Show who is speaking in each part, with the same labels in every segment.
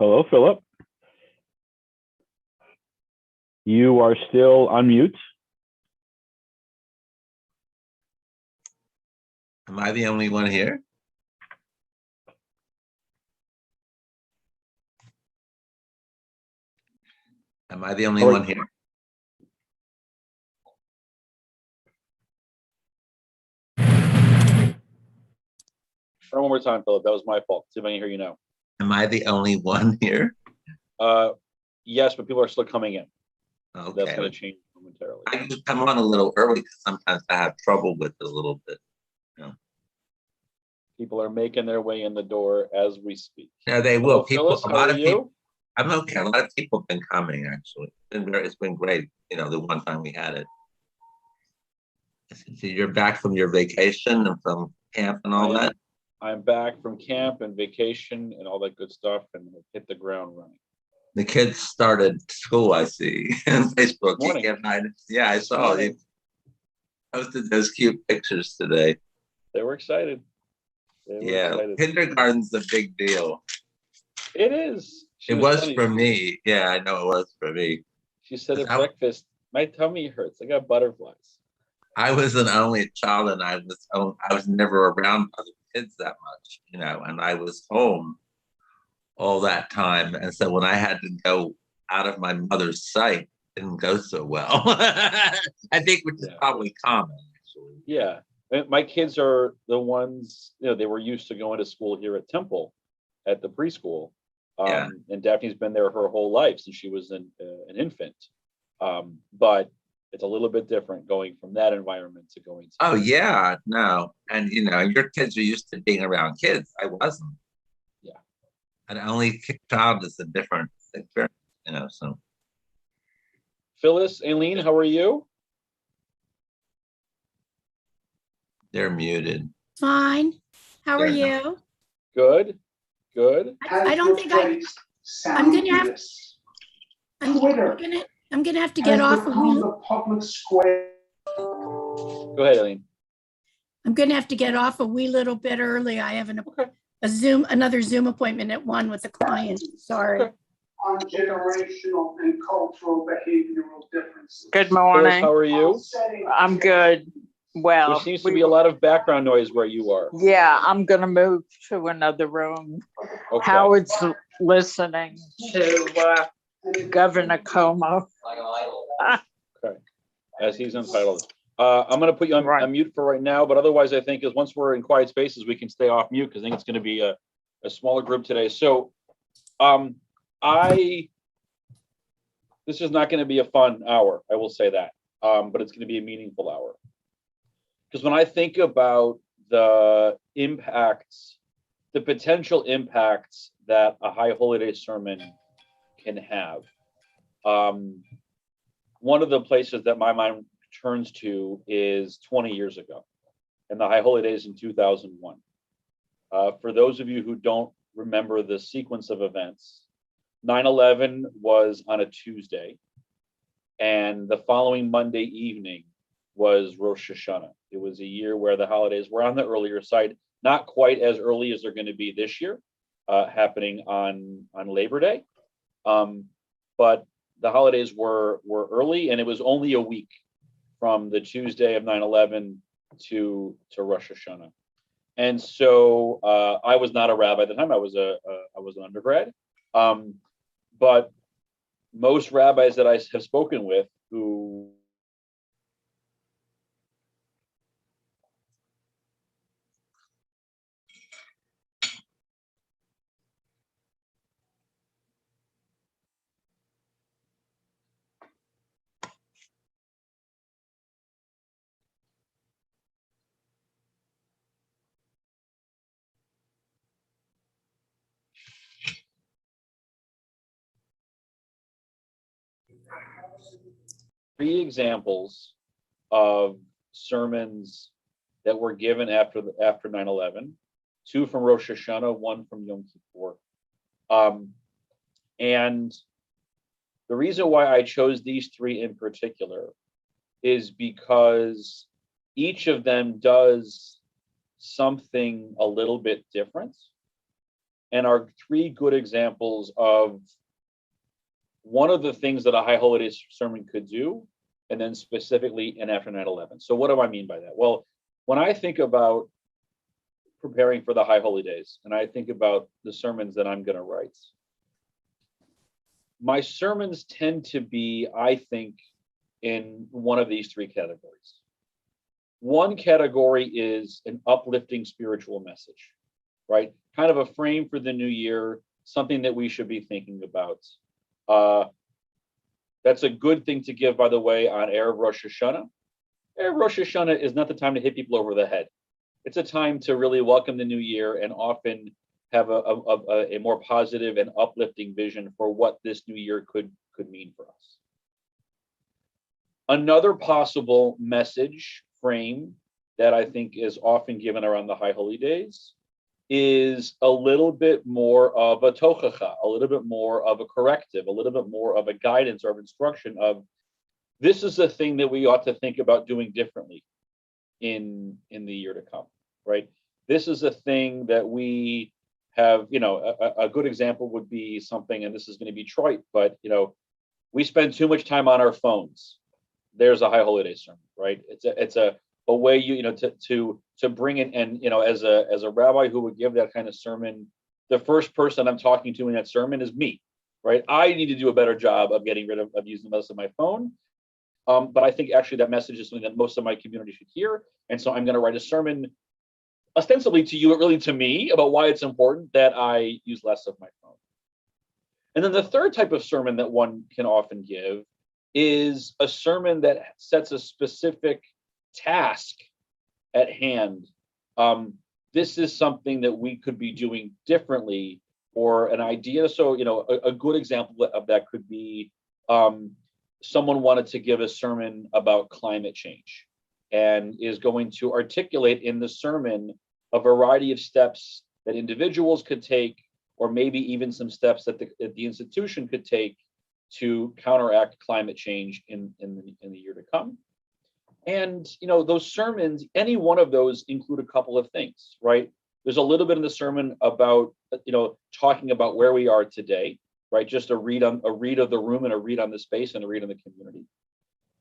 Speaker 1: Hello, Philip. You are still on mute.
Speaker 2: Am I the only one here? Am I the only one here?
Speaker 3: Try one more time, Philip. That was my fault. See if I can hear you now.
Speaker 2: Am I the only one here?
Speaker 3: Yes, but people are still coming in.
Speaker 2: Okay.
Speaker 3: That's going to change momentarily.
Speaker 2: I just come on a little early because sometimes I have trouble with it a little bit.
Speaker 3: People are making their way in the door as we speak.
Speaker 2: Yeah, they will.
Speaker 3: Hello, Phyllis, how are you?
Speaker 2: I'm okay. A lot of people have been coming, actually. It's been great, the one time we had it. So you're back from your vacation and from camp and all that?
Speaker 3: I'm back from camp and vacation and all that good stuff and hit the ground running.
Speaker 2: The kids started school, I see, on Facebook.
Speaker 3: Morning.
Speaker 2: Yeah, I saw you posted those cute pictures today.
Speaker 3: They were excited. Excited.
Speaker 2: Kindergarten's a big deal.
Speaker 3: It is.
Speaker 2: It was for me. Yeah, I know it was for me.
Speaker 3: She said at breakfast, my tummy hurts. I got butterflies.
Speaker 2: I was an only child, and I was never around other kids that much, and I was home all that time. And so when I had to go out of my mother's sight, it didn't go so well. I think, which is probably common, actually.
Speaker 3: Yeah. My kids are the ones, they were used to going to school here at Temple at the preschool. And Daphne's been there her whole life since she was an infant. But it's a little bit different going from that environment to going to.
Speaker 2: Oh, yeah, no. And, your kids are used to being around kids. I wasn't.
Speaker 3: Yeah.
Speaker 2: An only child is a different experience, so.
Speaker 3: Phyllis, Aileen, how are you?
Speaker 2: They're muted.
Speaker 4: Fine. How are you?
Speaker 3: Good. Good.
Speaker 4: I don't think I'm gonna have to get off.
Speaker 5: Public square.
Speaker 3: Go ahead, Aileen.
Speaker 4: I'm gonna have to get off a wee little bit early. I have another Zoom appointment at 1 with a client. Sorry.
Speaker 5: On generational and cultural behavioral differences.
Speaker 6: Good morning.
Speaker 3: Phyllis, how are you?
Speaker 6: I'm good. Well,
Speaker 3: there seems to be a lot of background noise where you are.
Speaker 6: Yeah, I'm going to move to another room.
Speaker 3: Okay.
Speaker 6: Howard's listening to Governor Como.
Speaker 3: Okay, as he's entitled. I'm going to put you on mute for right now, but otherwise I think is once we're in quiet spaces, we can stay off mute because I think it's going to be a smaller group today. So this is not going to be a fun hour, I will say that, but it's going to be a meaningful hour. Because when I think about the impacts, the potential impacts that a High Holy Day sermon can have, one of the places that my mind turns to is 20 years ago and the High Holy Days in 2001. For those of you who don't remember the sequence of events, 9/11 was on a Tuesday, and the following Monday evening was Rosh Hashanah. It was a year where the holidays were on the earlier side, not quite as early as they're going to be this year, happening on Labor Day. But the holidays were early, and it was only a week from the Tuesday of 9/11 to Rosh Hashanah. And so I was not a rabbi at the time. I was an undergrad. But most rabbis that I have spoken with who three examples of sermons that were given after 9/11, 2 from Rosh Hashanah, 1 from Yom Kippur. And the reason why I chose these 3 in particular is because each of them does something a little bit different. and are three good examples of one of the things that a High Holy Days sermon could do, and then specifically in after 9/11. So what do I mean by that? Well, when I think about preparing for the High Holy Days, and I think about the sermons that I'm going to write, my sermons tend to be, I think, in one of these three categories. One category is an uplifting spiritual message, right? Kind of a frame for the new year, something that we should be thinking about. That's a good thing to give, by the way, on Erev Rosh Hashanah. Erev Rosh Hashanah is not the time to hit people over the head. It's a time to really welcome the new year and often have a more positive and uplifting vision for what this new year could mean for us. Another possible message frame that I think is often given around the High Holy Days is a little bit more of a tochacha, a little bit more of a corrective, a little bit more of a guidance or of instruction of, this is the thing that we ought to think about doing differently in the year to come, right? This is a thing that we have, a good example would be something, and this is going to be trite, but, we spend too much time on our phones. There's a High Holy Day sermon, right? It's a way to bring it, and as a rabbi who would give that kind of sermon, the first person I'm talking to in that sermon is me, right? I need to do a better job of getting rid of using most of my phone. But I think actually that message is something that most of my community should hear, and so I'm going to write a sermon ostensibly to you, but really to me, about why it's important that I use less of my phone. And then the third type of sermon that one can often give is a sermon that sets a specific task at hand. This is something that we could be doing differently, or an idea. So, a good example of that could be someone wanted to give a sermon about climate change and is going to articulate in the sermon a variety of steps that individuals could take, or maybe even some steps that the institution could take to counteract climate change in the year to come. And those sermons, any one of those include a couple of things, right? There's a little bit in the sermon about talking about where we are today, right? Just a read of the room and a read on the space and a read on the community.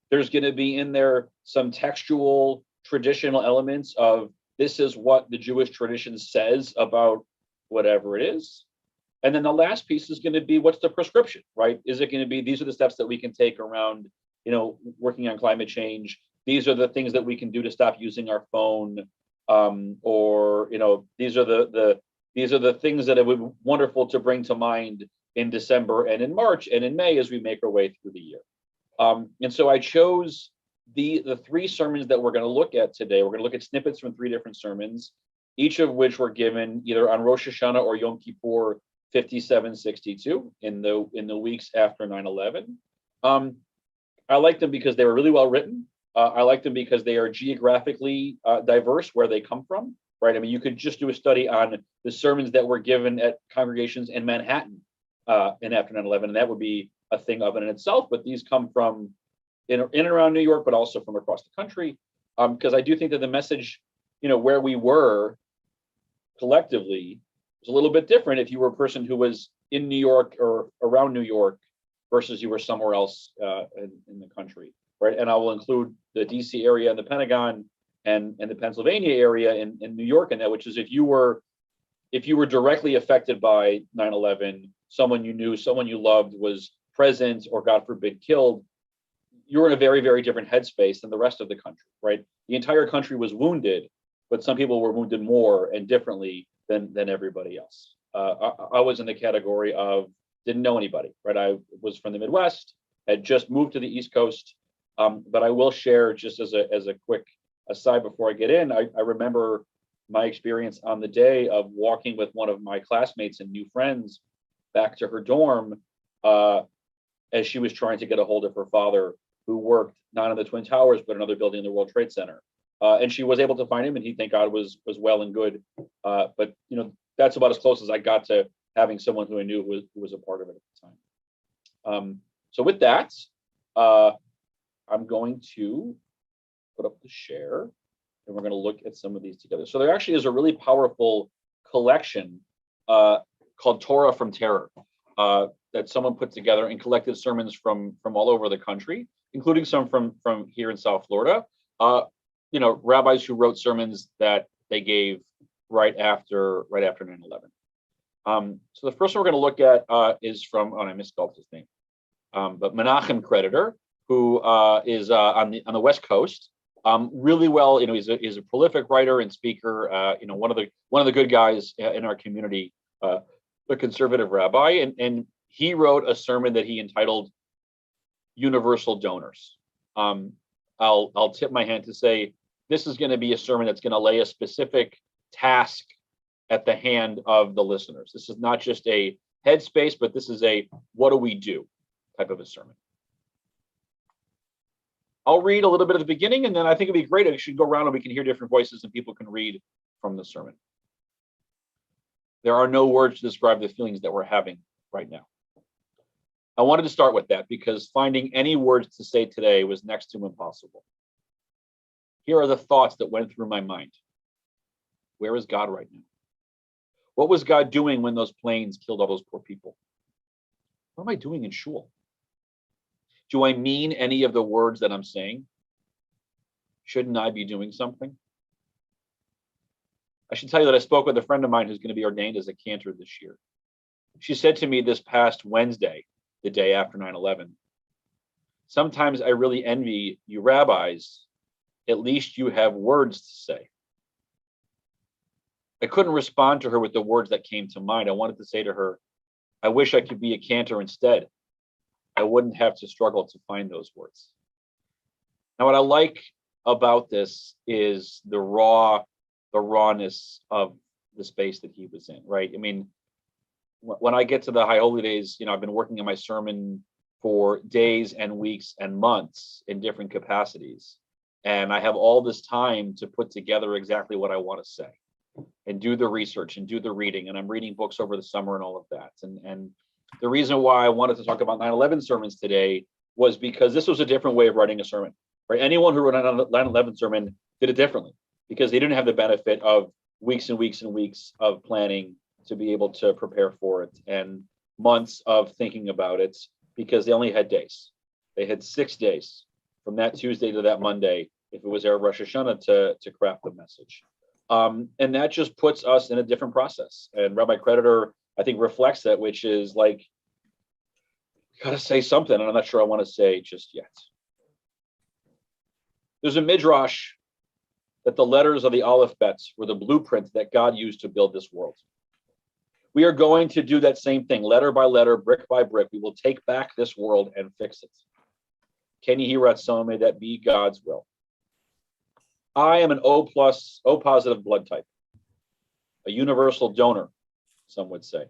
Speaker 3: There's going to be in there some textual traditional elements of, this is what the Jewish tradition says about whatever it is. And then the last piece is going to be, what's the prescription, right? Is it going to be, these are the steps that we can take around, working on climate change. These are the things that we can do to stop using our phone, or these are the things that it would be wonderful to bring to mind in December and in March and in May as we make our way through the year. And so I chose the three sermons that we're going to look at today. We're going to look at snippets from three different sermons, each of which were given either on Rosh Hashanah or Yom Kippur 57-62 in the weeks after 9/11. I like them because they were really well written. I like them because they are geographically diverse where they come from, right? I mean, you could just do a study on the sermons that were given at congregations in Manhattan in after 9/11, and that would be a thing of it in itself. But these come from in and around New York, but also from across the country, because I do think that the message, where we were collectively, was a little bit different if you were a person who was in New York or around New York versus you were somewhere else in the country, right? And I will include the DC area and the Pentagon and the Pennsylvania area in New York in that, which is if you were directly affected by 9/11, someone you knew, someone you loved was present or God forbid killed, you're in a very, very different headspace than the rest of the country, right? The entire country was wounded, but some people were wounded more and differently than everybody else. I was in the category of didn't know anybody, right? I was from the Midwest, had just moved to the East Coast, but I will share just as a quick aside before I get in, I remember my experience on the day of walking with one of my classmates and new friends back to her dorm as she was trying to get a hold of her father, who worked not in the Twin Towers, but another building in the World Trade Center. And she was able to find him, and he, thank God, was well and good. But that's about as close as I got to having someone who I knew who was a part of it at the time. So with that, I'm going to put up the share, and we're going to look at some of these together. So there actually is a really powerful collection called Torah from Terror that someone put together and collected sermons from all over the country, including some from here in South Florida. Rabbis who wrote sermons that they gave right after 9/11. So the first one we're going to look at is from, I misspelled his name, but Menachem Creditor, who is on the West Coast. Really well, he's a prolific writer and speaker. One of the good guys in our community, the conservative rabbi, and he wrote a sermon that he entitled "Universal Donors." I'll tip my hand to say this is going to be a sermon that's going to lay a specific task at the hand of the listeners. This is not just a headspace, but this is a what do we do type of a sermon. I'll read a little bit at the beginning, and then I think it'd be great if we should go around and we can hear different voices and people can read from the sermon. There are no words to describe the feelings that we're having right now. I wanted to start with that because finding any words to say today was next to impossible. Here are the thoughts that went through my mind. Where is God right now? What was God doing when those planes killed all those poor people? What am I doing in shul? Do I mean any of the words that I'm saying? Shouldn't I be doing something? I should tell you that I spoke with a friend of mine who's going to be ordained as a cantor this year. She said to me this past Wednesday, the day after 9/11, sometimes I really envy you rabbis. At least you have words to say. I couldn't respond to her with the words that came to mind. I wanted to say to her, I wish I could be a cantor instead. I wouldn't have to struggle to find those words. Now, what I like about this is the rawness of the space that he was in, right? I mean, when I get to the High Holy Days, I've been working on my sermon for days and weeks and months in different capacities. And I have all this time to put together exactly what I want to say and do the research and do the reading. And I'm reading books over the summer and all of that. And the reason why I wanted to talk about 9/11 sermons today was because this was a different way of writing a sermon, right? Anyone who wrote a 9/11 sermon did it differently because they didn't have the benefit of weeks and weeks and weeks of planning to be able to prepare for it and months of thinking about it because they only had days. They had 6 days from that Tuesday to that Monday, if it was Erev Rosh Hashanah, to craft the message. And that just puts us in a different process. And Rabbi Creditor, I think, reflects that, which is like, you got to say something, and I'm not sure I want to say just yet. There's a midrash that the letters of the Aleph Bets were the blueprint that God used to build this world. We are going to do that same thing, letter by letter, brick by brick. We will take back this world and fix it. Can you hear Ratzon? May that be God's will. I am an O positive blood type, a universal donor, some would say.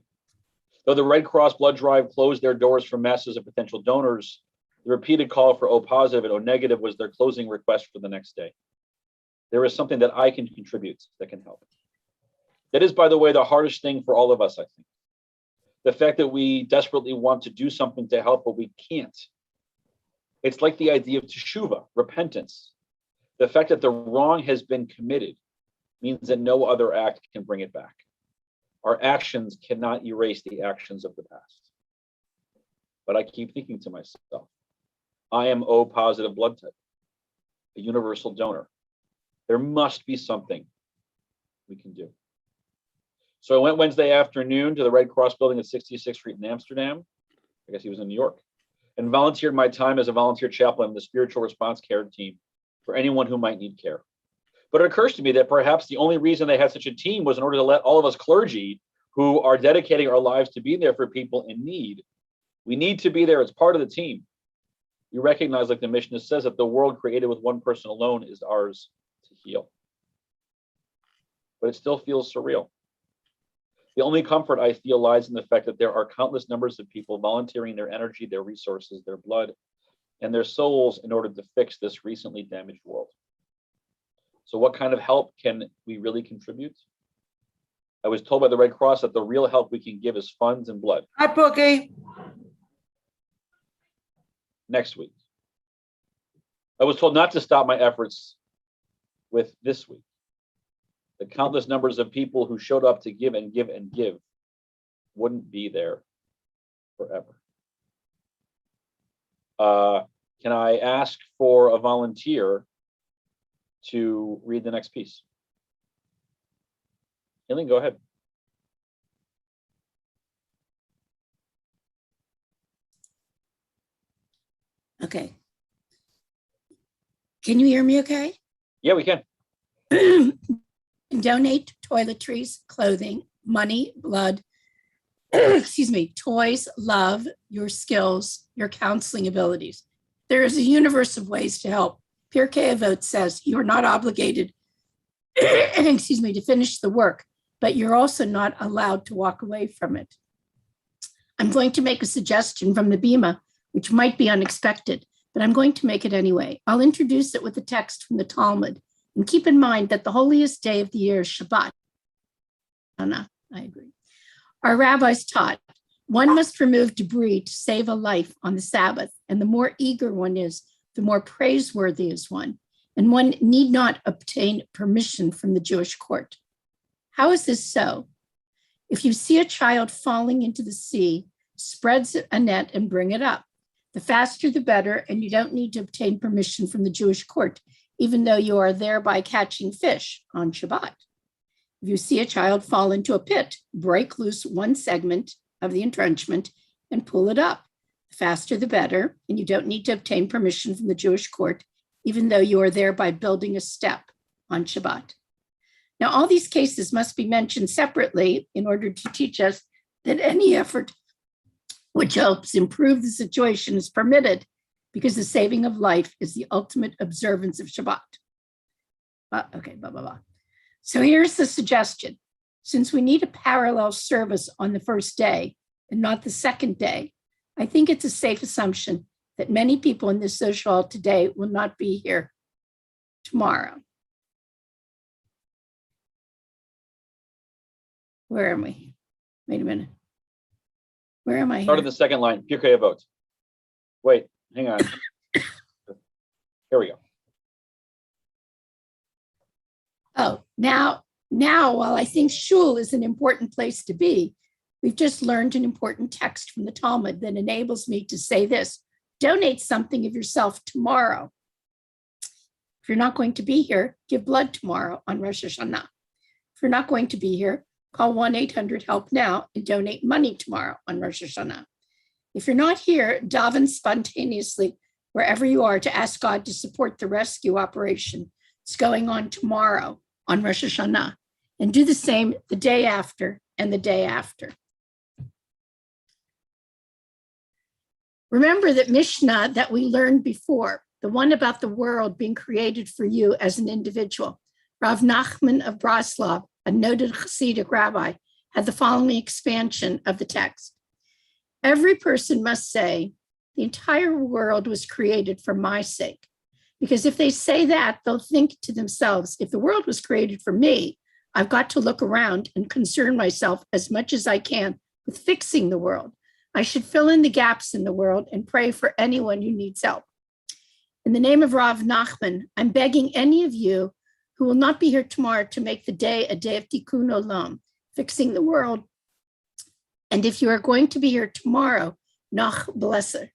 Speaker 3: Though the Red Cross blood drive closed their doors for masses of potential donors, the repeated call for O positive and O negative was their closing request for the next day. There is something that I can contribute that can help. That is, by the way, the hardest thing for all of us, I think. The fact that we desperately want to do something to help, but we can't. It's like the idea of teshuvah, repentance. The fact that the wrong has been committed means that no other act can bring it back. Our actions cannot erase the actions of the past. But I keep thinking to myself, I am O positive blood type, a universal donor. There must be something we can do. So I went Wednesday afternoon to the Red Cross building at 66th Street in Amsterdam. I guess he was in New York, and volunteered my time as a volunteer chaplain in the spiritual response care team for anyone who might need care. But it occurs to me that perhaps the only reason they had such a team was in order to let all of us clergy who are dedicating our lives to be there for people in need. We need to be there as part of the team. We recognize, like the Mishnah says, that the world created with one person alone is ours to heal. But it still feels surreal. The only comfort I feel lies in the fact that there are countless numbers of people volunteering their energy, their resources, their blood, and their souls in order to fix this recently damaged world. So what kind of help can we really contribute? I was told by the Red Cross that the real help we can give is funds and blood.
Speaker 7: Hi, Bookie.
Speaker 3: Next week. I was told not to stop my efforts with this week. The countless numbers of people who showed up to give and give and give wouldn't be there forever. Can I ask for a volunteer to read the next piece? Aileen, go ahead.
Speaker 4: Okay. Can you hear me okay?
Speaker 3: Yeah, we can.
Speaker 4: Donate toiletries, clothing, money, blood, excuse me, toys, love, your skills, your counseling abilities. There is a universe of ways to help. Pirkei Avot says you are not obligated, excuse me, to finish the work, but you're also not allowed to walk away from it. I'm going to make a suggestion from the Bima, which might be unexpected, but I'm going to make it anyway. I'll introduce it with a text from the Talmud, and keep in mind that the holiest day of the year is Shabbat. Anna, I agree. Our rabbis taught one must remove debris to save a life on the Sabbath, and the more eager one is, the more praiseworthy is one, and one need not obtain permission from the Jewish court. How is this so? If you see a child falling into the sea, spread a net and bring it up. The faster the better, and you don't need to obtain permission from the Jewish court, even though you are thereby catching fish on Shabbat. If you see a child fall into a pit, break loose one segment of the entrenchment and pull it up. The faster the better, and you don't need to obtain permission from the Jewish court, even though you are thereby building a step on Shabbat. Now, all these cases must be mentioned separately in order to teach us that any effort which helps improve the situation is permitted, because the saving of life is the ultimate observance of Shabbat. Okay, blah, blah, blah. So here's the suggestion. Since we need a parallel service on the first day and not the second day, I think it's a safe assumption that many people in this social hall today will not be here tomorrow. Where am I? Wait a minute. Where am I?
Speaker 3: Start of the second line, Pirkei Avot. Wait, hang on. Here we go.
Speaker 4: Oh, now, while I think shul is an important place to be, we've just learned an important text from the Talmud that enables me to say this: donate something of yourself tomorrow. If you're not going to be here, give blood tomorrow on Rosh Hashanah. If you're not going to be here, call 1-800-HELP-NOW and donate money tomorrow on Rosh Hashanah. If you're not here, daven spontaneously wherever you are to ask God to support the rescue operation that's going on tomorrow on Rosh Hashanah, and do the same the day after and the day after. Remember that Mishnah that we learned before, the one about the world being created for you as an individual. Rav Nachman of Braslav, a noted Hasidic rabbi, had the following expansion of the text. Every person must say, the entire world was created for my sake. Because if they say that, they'll think to themselves, if the world was created for me, I've got to look around and concern myself as much as I can with fixing the world. I should fill in the gaps in the world and pray for anyone who needs help. In the name of Rav Nachman, I'm begging any of you who will not be here tomorrow to make the day a day of tikkun olam, fixing the world. And if you are going to be here tomorrow, nach blesser,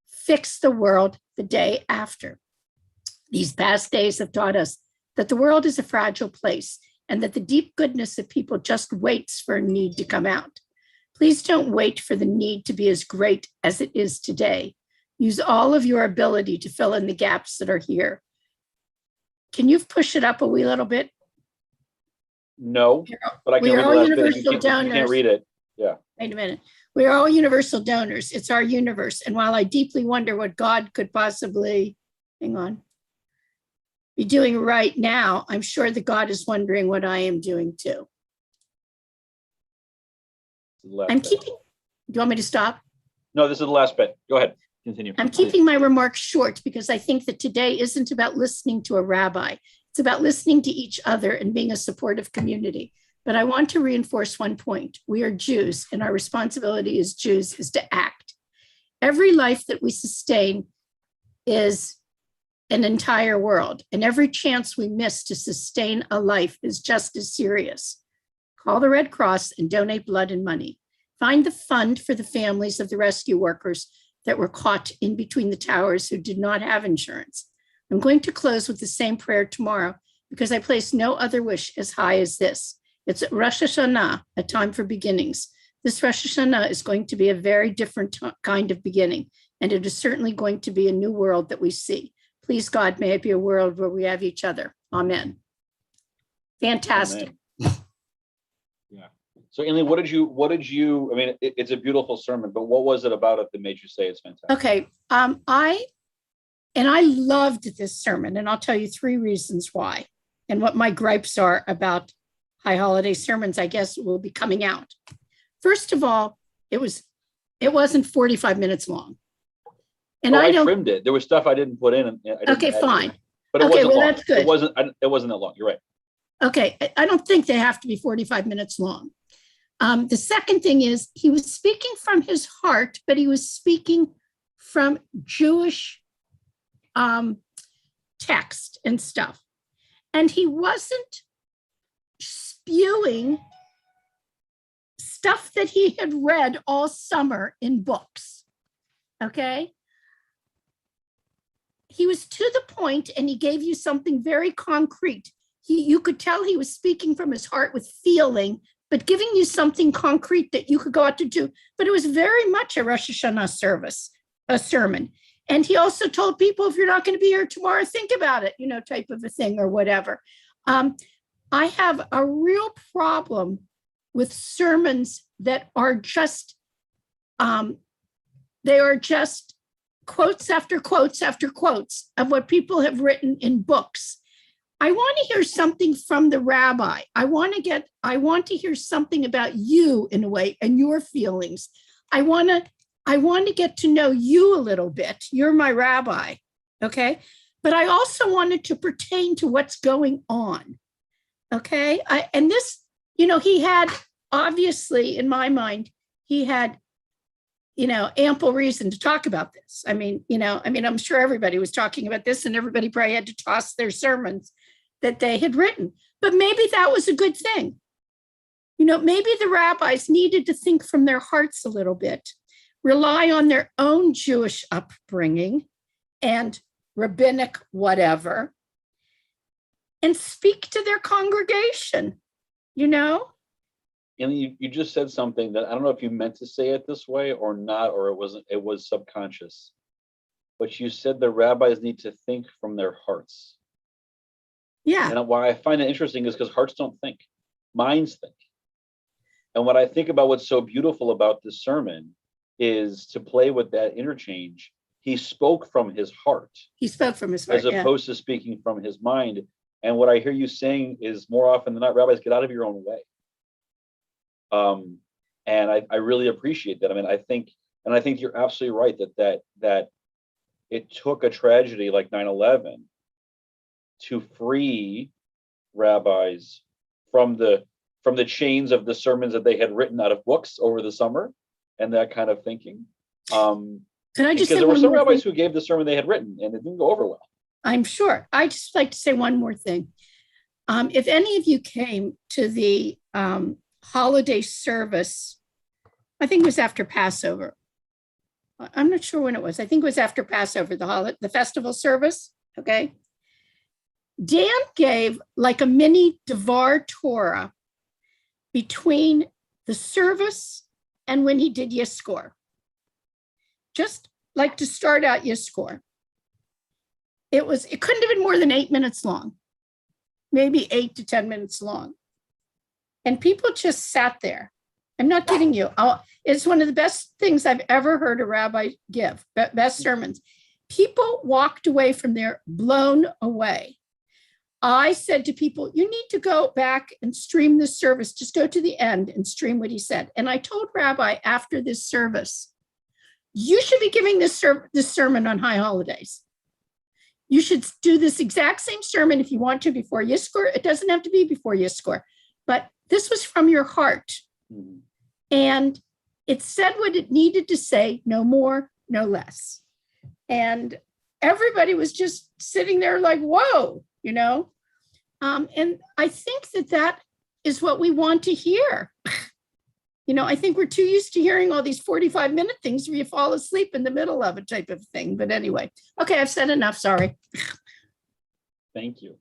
Speaker 4: fix the world the day after. These past days have taught us that the world is a fragile place and that the deep goodness of people just waits for a need to come out. Please don't wait for the need to be as great as it is today. Use all of your ability to fill in the gaps that are here. Can you push it up a wee little bit?
Speaker 3: No, but I can
Speaker 4: We
Speaker 3: read
Speaker 4: are
Speaker 3: the
Speaker 4: all
Speaker 3: last bit.
Speaker 4: universal
Speaker 3: You can't
Speaker 4: donors.
Speaker 3: read it. Yeah.
Speaker 4: Wait a minute. We are all universal donors. It's our universe. And while I deeply wonder what God could possibly, hang on, be doing right now, I'm sure that God is wondering what I am doing too.
Speaker 3: This is the last
Speaker 4: I'm
Speaker 3: bit.
Speaker 4: keeping, do you want me to stop?
Speaker 3: No, this is the last bit. Go ahead. Continue.
Speaker 4: I'm keeping my remarks short because I think that today isn't about listening to a rabbi. It's about listening to each other and being a supportive community. But I want to reinforce one point. We are Jews, and our responsibility as Jews is to act. Every life that we sustain is an entire world, and every chance we miss to sustain a life is just as serious. Call the Red Cross and donate blood and money. Find the fund for the families of the rescue workers that were caught in between the towers who did not have insurance. I'm going to close with the same prayer tomorrow because I place no other wish as high as this. It's Rosh Hashanah, a time for beginnings. This Rosh Hashanah is going to be a very different kind of beginning, and it is certainly going to be a new world that we see. Please, God, may it be a world where we have each other. Amen. Fantastic.
Speaker 3: Amen. Yeah. So, Aileen, what did you, I mean, it's a beautiful sermon, but what was it about it that made you say it's fantastic?
Speaker 4: Okay. I loved this sermon, and I'll tell you 3 reasons why, and what my gripes are about high holiday sermons, I guess, will be coming out. First of all, it wasn't 45 minutes long. And
Speaker 3: I
Speaker 4: don't
Speaker 3: trimmed it. There was stuff I didn't put in. And I didn't
Speaker 4: okay,
Speaker 3: add
Speaker 4: fine.
Speaker 3: To it. But it
Speaker 4: Okay,
Speaker 3: wasn't
Speaker 4: well,
Speaker 3: long.
Speaker 4: that's good.
Speaker 3: It wasn't that long. You're right.
Speaker 4: Okay, I don't think they have to be 45 minutes long. The second thing is he was speaking from his heart, but he was speaking from Jewish text and stuff. And he wasn't spewing stuff that he had read all summer in books. Okay? He was to the point, and he gave you something very concrete. You could tell he was speaking from his heart with feeling, but giving you something concrete that you could go out to do. But it was very much a Rosh Hashanah service, a sermon. And he also told people, if you're not going to be here tomorrow, think about it, type of a thing or whatever. I have a real problem with sermons that are just, they are just quotes after quotes after quotes of what people have written in books. I want to hear something from the rabbi. I want to hear something about you in a way and your feelings. I want to get to know you a little bit. You're my rabbi, okay? But I also wanted to pertain to what's going on, okay? And this, he had, obviously, in my mind, he had, ample reason to talk about this. I'm sure everybody was talking about this, and everybody probably had to toss their sermons that they had written. But maybe that was a good thing. Maybe the rabbis needed to think from their hearts a little bit, rely on their own Jewish upbringing and rabbinic whatever, and speak to their congregation,
Speaker 3: And you just said something that I don't know if you meant to say it this way or not, or it was subconscious. But you said the rabbis need to think from their hearts.
Speaker 4: Yeah.
Speaker 3: And why I find it interesting is because hearts don't think, minds think. And what I think about what's so beautiful about this sermon is to play with that interchange. He spoke from his heart.
Speaker 4: He spoke from his heart,
Speaker 3: as opposed to speaking from his mind. And what I hear you saying is more often than not, rabbis, get out of your own way. And I really appreciate that. I think you're absolutely right that it took a tragedy like 9/11 to free rabbis from the chains of the sermons that they had written out of books over the summer and that kind of thinking.
Speaker 4: Can I just
Speaker 3: because
Speaker 4: say
Speaker 3: there were
Speaker 4: one
Speaker 3: some
Speaker 4: more
Speaker 3: rabbis
Speaker 4: thing?
Speaker 3: who gave the sermon they had written and it didn't go over well.
Speaker 4: I'm sure. I just like to say one more thing. If any of you came to the holiday service, I think it was after Passover. I'm not sure when it was. I think it was after Passover, the festival service. Okay. Dan gave like a mini Devar Torah between the service and when he did Yizkor. Just like to start out Yizkor. It couldn't have been more than 8 minutes long, maybe 8 to 10 minutes long. And people just sat there. I'm not kidding you. It's one of the best things I've ever heard a rabbi give, best sermons. People walked away from there blown away. I said to people, you need to go back and stream this service. Just go to the end and stream what he said. And I told Rabbi after this service, you should be giving this sermon on high holidays. You should do this exact same sermon if you want to before Yizkor. It doesn't have to be before Yizkor, but this was from your heart. Mm-hmm. And it said what it needed to say, no more, no less. And everybody was just sitting there like, whoa, And I think that is what we want to hear. I think we're too used to hearing all these 45-minute things where you fall asleep in the middle of a type of thing. But anyway, okay, I've said enough. Sorry.
Speaker 3: Thank you.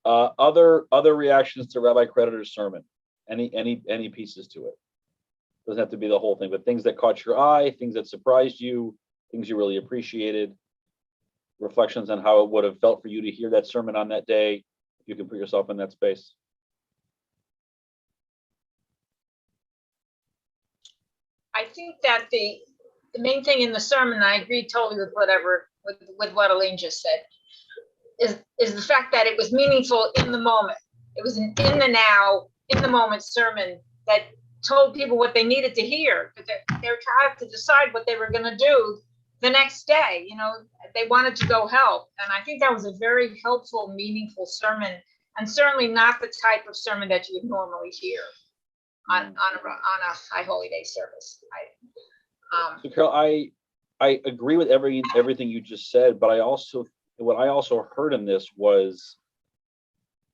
Speaker 3: Other reactions to Rabbi Creditor's sermon? Any pieces to it? Doesn't have to be the whole thing, but things that caught your eye, things that surprised you, things you really appreciated, reflections on how it would have felt for you to hear that sermon on that day. If you can put yourself in that space.
Speaker 7: I think that the main thing in the sermon, I agree totally with with what Elaine just said, is the fact that it was meaningful in the moment. It was an in the now, in the moment sermon that told people what they needed to hear, because they were trying to decide what they were going to do the next day. They wanted to go help. And I think that was a very helpful, meaningful sermon, and certainly not the type of sermon that you would normally hear on a High Holy Day service.
Speaker 3: So Carol, I agree with everything you just said, but what I also heard in this was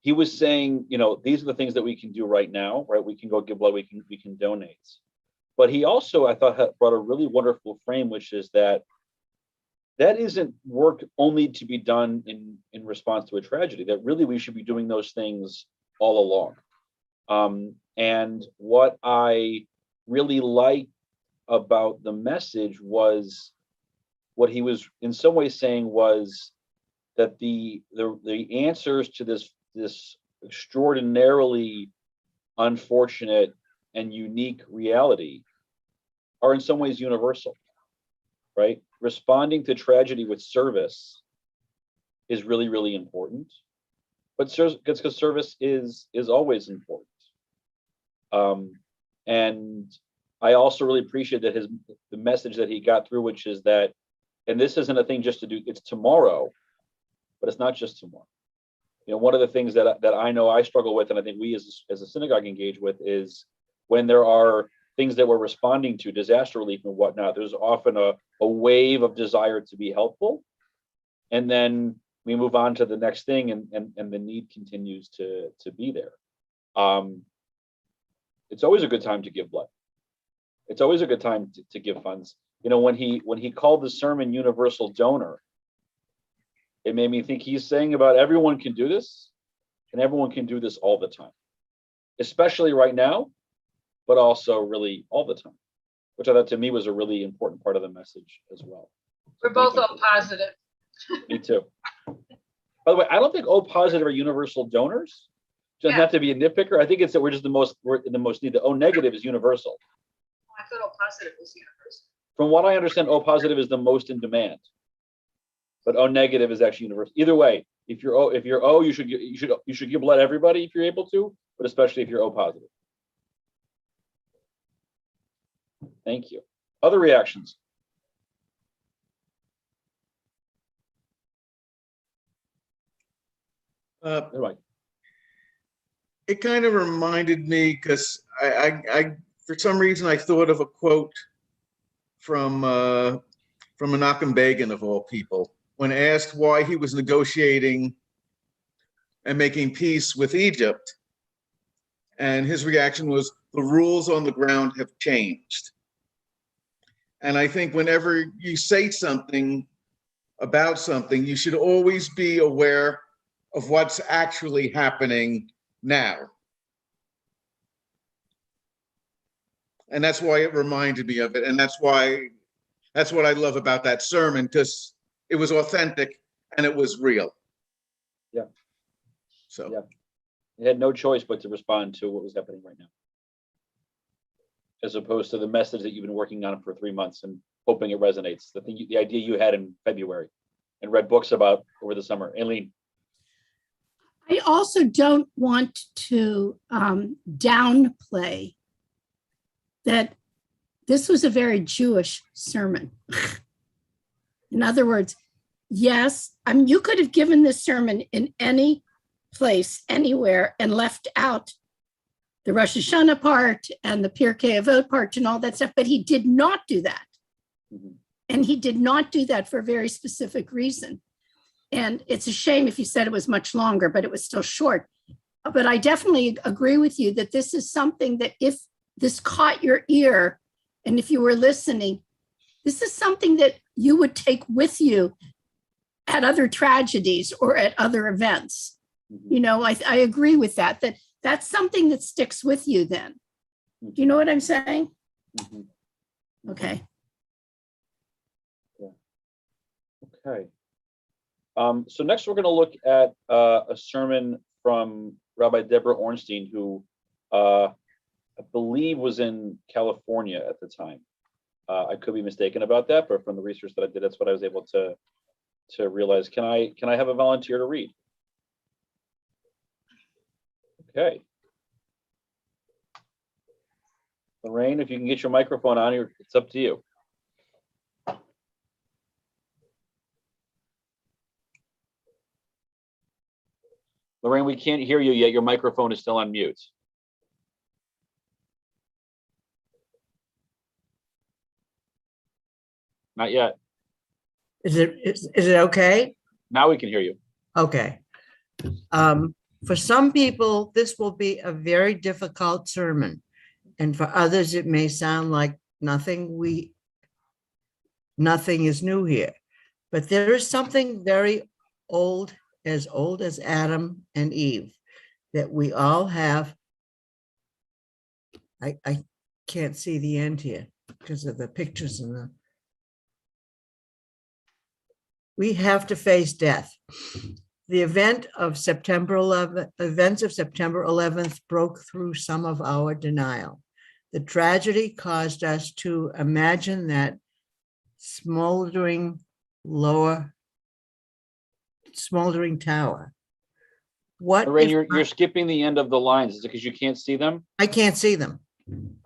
Speaker 3: he was saying, these are the things that we can do right now, right? We can go give blood, we can donate. But he also, I thought, brought a really wonderful frame, which is that isn't work only to be done in response to a tragedy, that really we should be doing those things all along. And what I really liked about the message was what he was in some ways saying was that the answers to this extraordinarily unfortunate and unique reality are in some ways universal, right? Responding to tragedy with service is really, really important, but because service is always important. And I also really appreciate that the message that he got through, which is that, and this isn't a thing just to do, it's tomorrow, but it's not just tomorrow. One of the things that I know I struggle with, and I think we as a synagogue engage with, is when there are things that we're responding to, disaster relief and whatnot, there's often a wave of desire to be helpful. And then we move on to the next thing, and the need continues to be there. It's always a good time to give blood. It's always a good time to give funds. When he called the sermon universal donor, it made me think he's saying about everyone can do this, and everyone can do this all the time, especially right now, but also really all the time, which I thought to me was a really important part of the message as well.
Speaker 7: We're both all positive.
Speaker 3: Me too. By the way, I don't think O positive are universal donors. Doesn't have to be a nitpicker. I think it's that we're in the most need. The O negative is universal.
Speaker 7: I thought O positive was universal.
Speaker 3: From what I understand, O positive is the most in demand, but O negative is actually universal. Either way, if you're O, you should give blood everybody if you're able to, but especially if you're O positive. Thank you. Other reactions?
Speaker 8: It kind of reminded me, because I for some reason I thought of a quote from Menachem Begin, of all people, when asked why he was negotiating and making peace with Egypt, and his reaction was, "The rules on the ground have changed." And I think whenever you say something about something, you should always be aware of what's actually happening now. And that's why it reminded me of it. And that's what I love about that sermon, because it was authentic and it was real.
Speaker 3: Yeah.
Speaker 8: So
Speaker 3: yeah, you had no choice but to respond to what was happening right now, as opposed to the message that you've been working on for 3 months and hoping it resonates. The idea you had in February and read books about over the summer. Aileen.
Speaker 4: I also don't want to downplay that this was a very Jewish sermon. In other words, yes, you could have given this sermon in any place, anywhere, and left out the Rosh Hashanah part and the Pirkei Avot part and all that stuff, but he did not do that. Mm-hmm. And he did not do that for a very specific reason. And it's a shame if you said it was much longer, but it was still short. But I definitely agree with you that this is something that if this caught your ear, and if you were listening, this is something that you would take with you at other tragedies or at other events. You know, I agree with that, that's something that sticks with you then. Do you know what I'm saying? Okay.
Speaker 3: Okay. So next we're going to look at a sermon from Rabbi Deborah Ornstein, who I believe was in California at the time. I could be mistaken about that, but from the research that I did, that's what I was able to realize. Can I have a volunteer to read? Okay. Lorraine, if you can get your microphone on here, it's up to you. Lorraine, we can't hear you yet. Your microphone is still on mute. Not yet.
Speaker 9: Is it okay?
Speaker 3: Now we can hear you.
Speaker 9: Okay. For some people, this will be a very difficult sermon. And for others, it may sound like nothing is new here. But there is something very old as Adam and Eve, that we all have. I can't see the end here because of the pictures and the. We have to face death. The events of September 11th broke through some of our denial. The tragedy caused us to imagine that smoldering tower. What
Speaker 3: Lorraine,
Speaker 9: if
Speaker 3: you're skipping the end of the lines. Is it because you can't see them?
Speaker 9: I can't see them?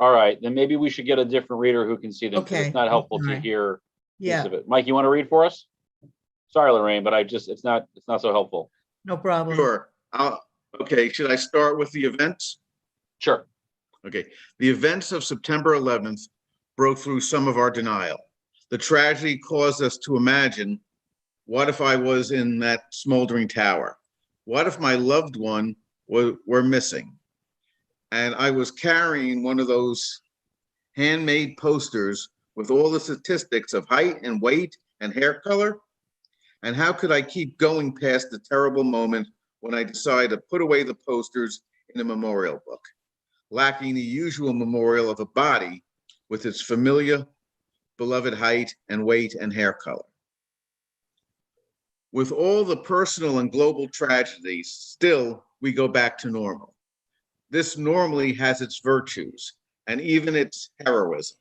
Speaker 3: All right, then maybe we should get a different reader who can see them. 'Cause
Speaker 9: Okay,
Speaker 3: it's not helpful to
Speaker 9: alright.
Speaker 3: hear piece
Speaker 9: Yeah,
Speaker 3: of it. Mike, you want to read for us? Sorry, Lorraine, but it's not so helpful.
Speaker 9: no problem.
Speaker 8: Sure. Okay, should I start with the events?
Speaker 3: Sure.
Speaker 8: Okay, the events of September 11th broke through some of our denial. The tragedy caused us to imagine, what if I was in that smoldering tower? What if my loved one were missing? And I was carrying one of those handmade posters with all the statistics of height and weight and hair color. And how could I keep going past the terrible moment when I decided to put away the posters in a memorial book, lacking the usual memorial of a body with its familiar, beloved height and weight and hair color? With all the personal and global tragedies, still we go back to normal. This normally has its virtues and even its heroism.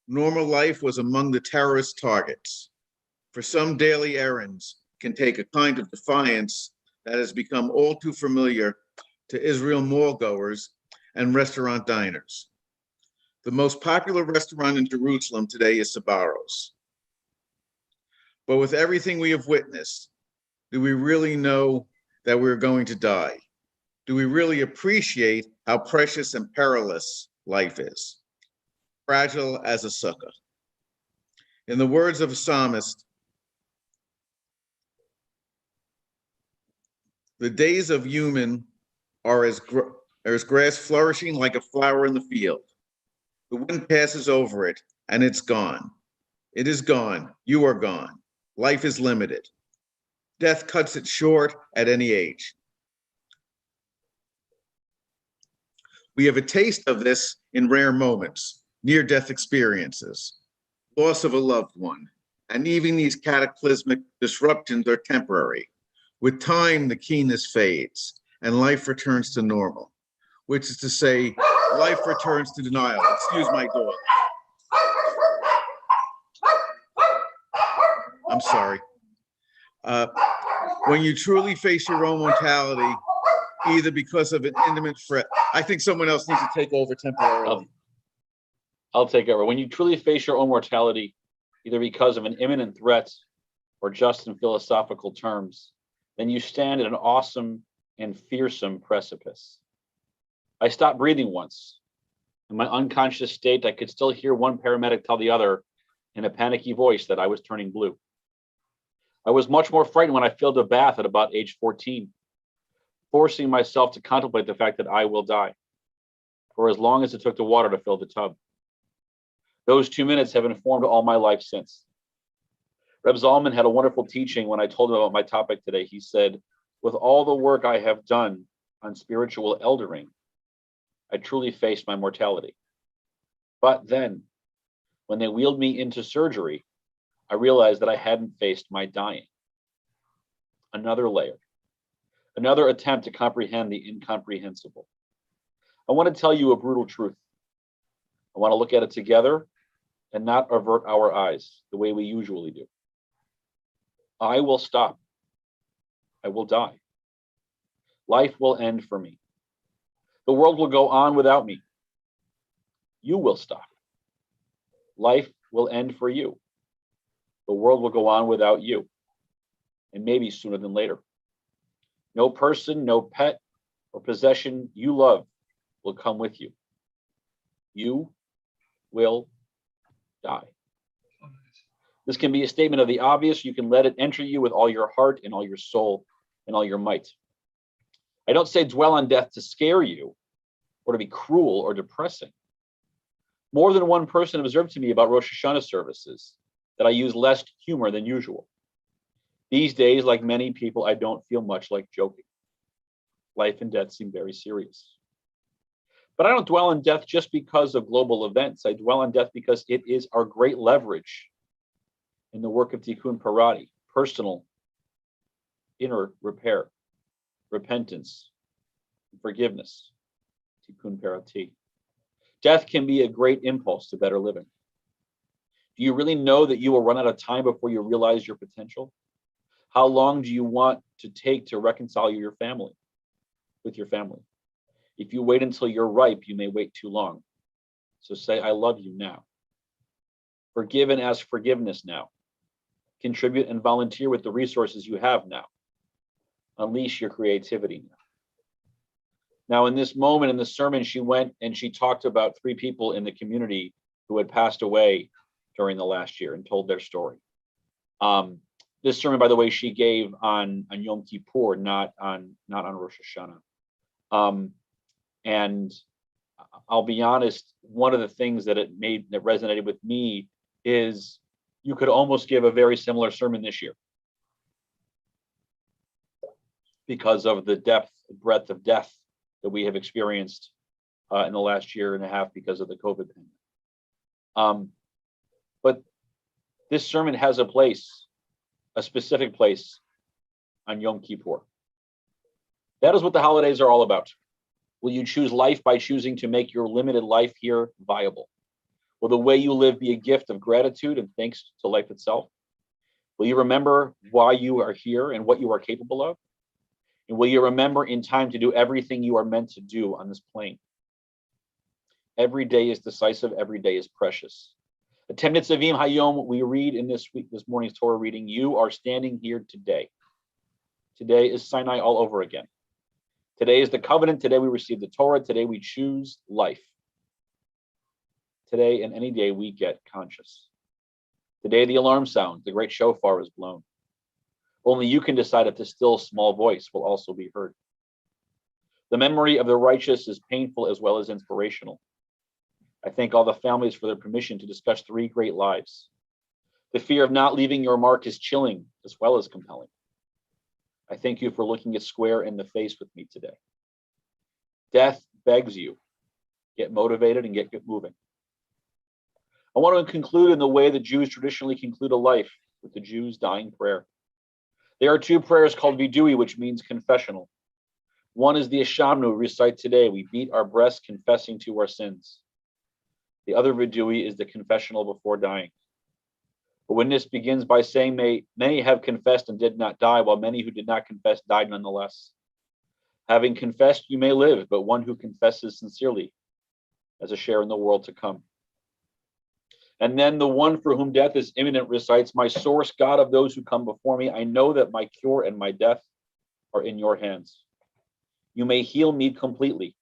Speaker 8: Normal life was among the terrorist targets. For some, daily errands can take a kind of defiance that has become all too familiar to Israel mall goers and restaurant diners. The most popular restaurant in Jerusalem today is Sbarro's. But with everything we have witnessed, do we really know that we're going to die? Do we really appreciate how precious and perilous life is? Fragile as a sukkah. In the words of a psalmist, the days of human are as grass flourishing like a flower in the field. The wind passes over it and it's gone. It is gone. You are gone. Life is limited. Death cuts it short at any age. We have a taste of this in rare moments, near-death experiences, loss of a loved one, and even these cataclysmic disruptions are temporary. With time, the keenness fades and life returns to normal, which is to say, life returns to denial. Excuse my dog. I'm sorry. When you truly face your own mortality, either because of an imminent threat. I think someone else needs to take over temporarily.
Speaker 3: I'll take over. When you truly face your own mortality, either because of an imminent threat or just in philosophical terms, then you stand at an awesome and fearsome precipice. I stopped breathing once. In my unconscious state, I could still hear one paramedic tell the other in a panicky voice that I was turning blue. I was much more frightened when I filled a bath at about age 14, forcing myself to contemplate the fact that I will die. for as long as it took the water to fill the tub. Those 2 minutes have informed all my life since. Reb Zalman had a wonderful teaching when I told him about my topic today. He said, with all the work I have done on spiritual eldering, I truly faced my mortality. But then, when they wheeled me into surgery, I realized that I hadn't faced my dying. Another layer, another attempt to comprehend the incomprehensible. I want to tell you a brutal truth. I want to look at it together and not avert our eyes the way we usually do. I will stop. I will die. Life will end for me. The world will go on without me. You will stop. Life will end for you. The world will go on without you, and maybe sooner than later. No person, no pet, or possession you love will come with you. You will die. This can be a statement of the obvious. You can let it enter you with all your heart and all your soul and all your might. I don't say dwell on death to scare you or to be cruel or depressing. More than one person observed to me about Rosh Hashanah services that I use less humor than usual. These days, like many people, I don't feel much like joking. Life and death seem very serious. But I don't dwell on death just because of global events. I dwell on death because it is our great leverage in the work of Tikkun Parati, personal inner repair, repentance, forgiveness, Tikkun Parati. Death can be a great impulse to better living. Do you really know that you will run out of time before you realize your potential? How long do you want to take to reconcile your family with your family? If you wait until you're ripe, you may wait too long. So say, I love you now. Forgive and ask forgiveness now. Contribute and volunteer with the resources you have now. Unleash your creativity now. Now, in this moment in the sermon, she went and she talked about 3 people in the community who had passed away during the last year and told their story. This sermon, by the way, she gave on Yom Kippur, not on Rosh Hashanah. And I'll be honest, one of the things that resonated with me is you could almost give a very similar sermon this year because of the depth, breadth of death that we have experienced in the last year and a half because of the COVID pandemic. But this sermon has a place, a specific place on Yom Kippur. That is what the holidays are all about. Will you choose life by choosing to make your limited life here viable? Will the way you live be a gift of gratitude and thanks to life itself? Will you remember why you are here and what you are capable of? And will you remember in time to do everything you are meant to do on this plane? Every day is decisive, every day is precious. Atem Nitzavim Hayom, we read in this morning's Torah reading, you are standing here today. Today is Sinai all over again. Today is the covenant. Today we receive the Torah. Today we choose life. Today and any day we get conscious. Today the alarm sounds, the great shofar is blown. Only you can decide if the still small voice will also be heard. The memory of the righteous is painful as well as inspirational. I thank all the families for their permission to discuss 3 great lives. The fear of not leaving your mark is chilling as well as compelling. I thank you for looking it square in the face with me today. Death begs you, get motivated and get moving. I want to conclude in the way that Jews traditionally conclude a life, with the Jews' dying prayer. There are 2 prayers called vidui, which means confessional. One is the Ashamnu we recite today. We beat our breasts confessing to our sins. The other vidui is the confessional before dying. The witness begins by saying, many have confessed and did not die, while many who did not confess died nonetheless. Having confessed, you may live, but one who confesses sincerely has a share in the world to come. And then the one for whom death is imminent recites, my source, God of those who come before me, I know that my cure and my death are in your hands. You may heal me completely,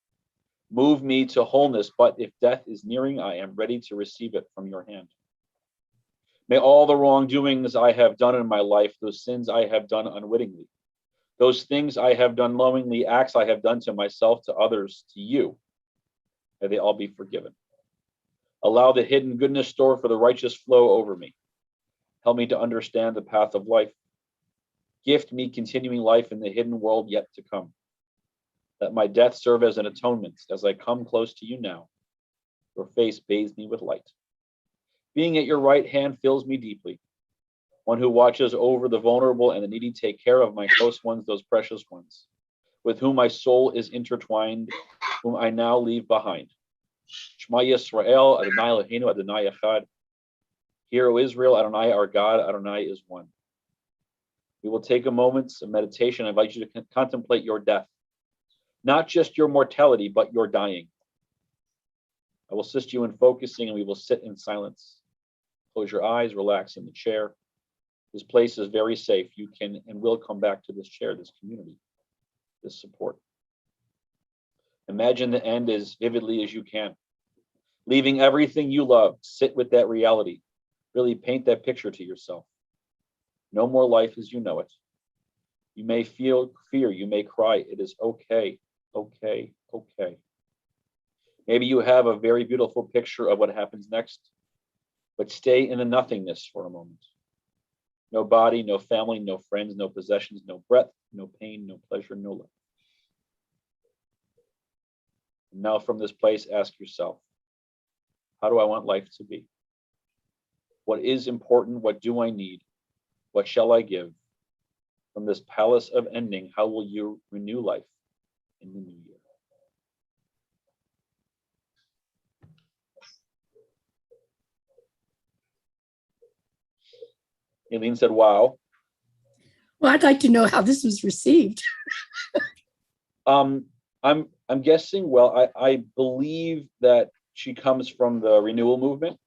Speaker 3: move me to wholeness, but if death is nearing, I am ready to receive it from your hand. May all the wrongdoings I have done in my life, those sins I have done unwittingly, those things I have done knowingly, acts I have done to myself, to others, to you, May they all be forgiven. Allow the hidden goodness store for the righteous flow over me. Help me to understand the path of life. Gift me continuing life in the hidden world yet to come. Let my death serve as an atonement as I come close to you now. Your face bathes me with light. Being at your right hand fills me deeply. One who watches over the vulnerable and the needy, take care of my close ones, those precious ones, with whom my soul is intertwined, whom I now leave behind. Shema Yisrael, Adonai Eloheinu, Adonai Echad. Hear, O Israel, Adonai our God, Adonai is one. We will take a moment of meditation. I invite you to contemplate your death, not just your mortality, but your dying. I will assist you in focusing, and we will sit in silence. Close your eyes, relax in the chair. This place is very safe. You can and will come back to this chair, this community, this support. Imagine the end as vividly as you can. Leaving everything you love, sit with that reality. Really paint that picture to yourself. No more life as you know it. You may feel fear, you may cry. It is okay, okay, okay. Maybe you have a very beautiful picture of what happens next, but stay in the nothingness for a moment. No body, no family, no friends, no possessions, no breath, no pain, no pleasure, no love. And now from this place, ask yourself, how do I want life to be? What is important? What do I need? What shall I give? From this palace of ending, how will you renew life in the new year? Aileen said, wow.
Speaker 4: Well, I'd like to know how this was received.
Speaker 3: I'm guessing, well, I believe that she comes from the renewal movement.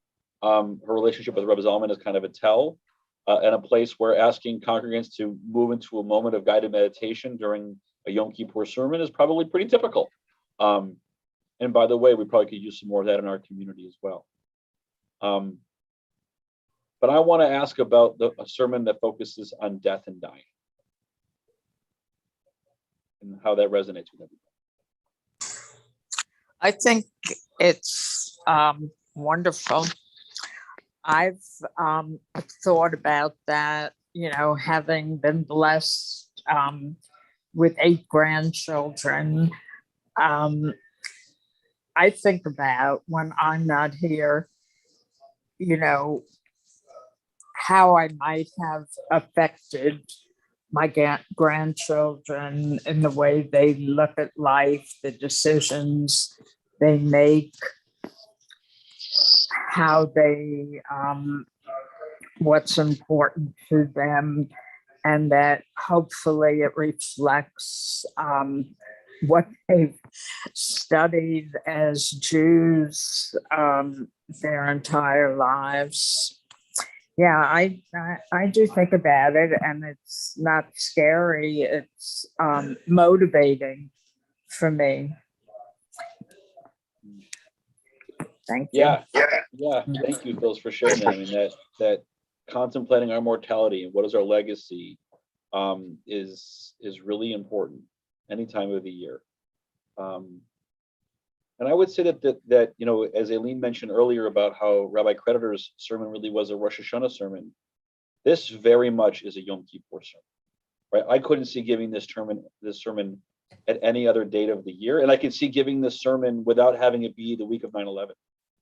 Speaker 3: Her relationship with Rebbe Zalman is kind of a tell, and a place where asking congregants to move into a moment of guided meditation during a Yom Kippur sermon is probably pretty typical. And by the way, we probably could use some more of that in our community as well. But I want to ask about a sermon that focuses on death and dying and how that resonates with everybody.
Speaker 6: I think it's wonderful. I've thought about that, having been blessed with 8 grandchildren. I think about when I'm not here, how I might have affected my grandchildren in the way they look at life, the decisions they make, how they, what's important to them, and that hopefully it reflects what they've studied as Jews their entire lives. Yeah, I do think about it, and it's not scary. It's motivating for me. Thank you.
Speaker 3: Yeah. Thank you, Phils, for sharing that. I mean, that contemplating our mortality and what is our legacy is really important any time of the year. And I would say that as Aileen mentioned earlier about how Rabbi Creditor's sermon really was a Rosh Hashanah sermon, this very much is a Yom Kippur sermon, right? I couldn't see giving this sermon at any other date of the year, and I could see giving this sermon without having it be the week of 9/11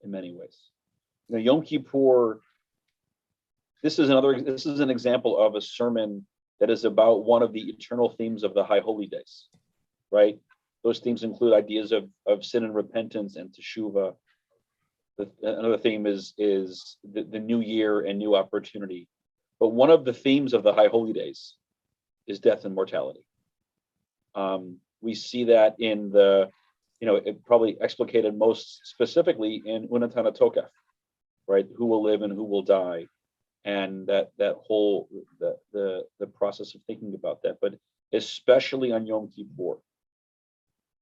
Speaker 3: in many ways. Yom Kippur. This is an example of a sermon that is about one of the eternal themes of the High Holy Days, right? Those themes include ideas of sin and repentance and teshuvah. Another theme is the new year and new opportunity. But one of the themes of the High Holy Days is death and mortality. We see that in it probably explicated most specifically in Unatana Tokef, right? Who will live and who will die, and that whole the process of thinking about that. But especially on Yom Kippur,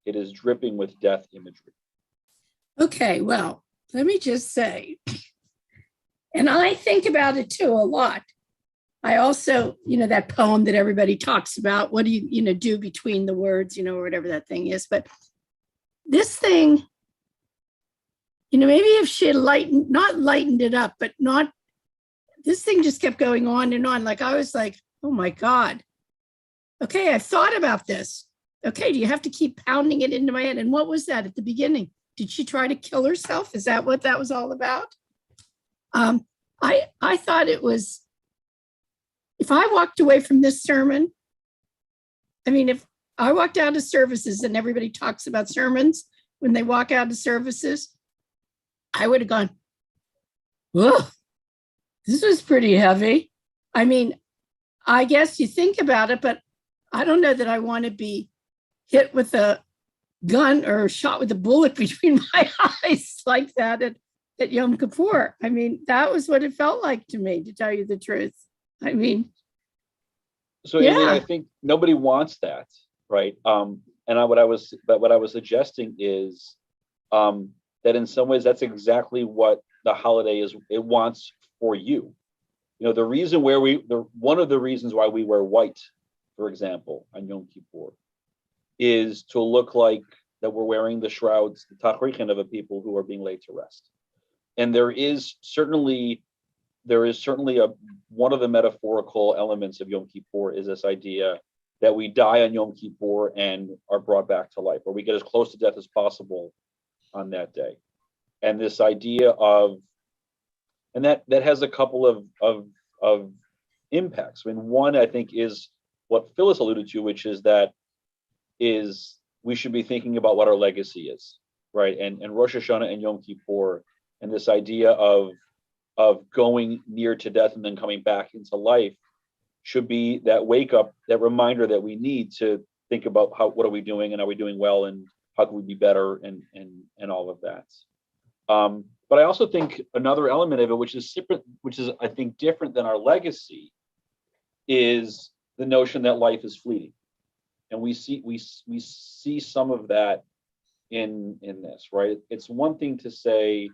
Speaker 3: it is dripping with death imagery.
Speaker 4: Okay, well, let me just say, and I think about it too a lot. I also, that poem that everybody talks about, what do you, do between the words, or whatever that thing is. But this thing maybe if she had not lightened it up, but not, this thing just kept going on and on. Like, I was like, oh my God. Okay, I've thought about this. Okay, do you have to keep pounding it into my head? And what was that at the beginning? Did she try to kill herself? Is that what that was all about? I thought it was, if I walked away from this sermon, I mean, if I walked out of services and everybody talks about sermons when they walk out of services, I would have gone, whoa, this was pretty heavy. I mean, I guess you think about it, but I don't know that I want to be hit with a gun or shot with a bullet between my eyes like that at Yom Kippur. I mean, that was what it felt like to me, to tell you the truth. I mean,
Speaker 3: So Aileen, I think nobody wants that, right? And what I was suggesting is that in some ways that's exactly what the holiday is. It wants for you. The reason one of the reasons why we wear white, for example, on Yom Kippur, is to look like that we're wearing the shrouds, the tachrichin of a people who are being laid to rest. And there is certainly one of the metaphorical elements of Yom Kippur is this idea that we die on Yom Kippur and are brought back to life, or we get as close to death as possible on that day. And this idea of, and that has a couple of impacts. I mean, one, I think, is what Phyllis alluded to, which is that we should be thinking about what our legacy is, right? And Rosh Hashanah and Yom Kippur, and this idea of going near to death and then coming back into life should be that wake up, that reminder that we need to think about what are we doing, and are we doing well, and how can we be better, and all of that. But I also think another element of it, which is I think different than our legacy, is the notion that life is fleeting, and we see some of that in this, right? It's one thing to say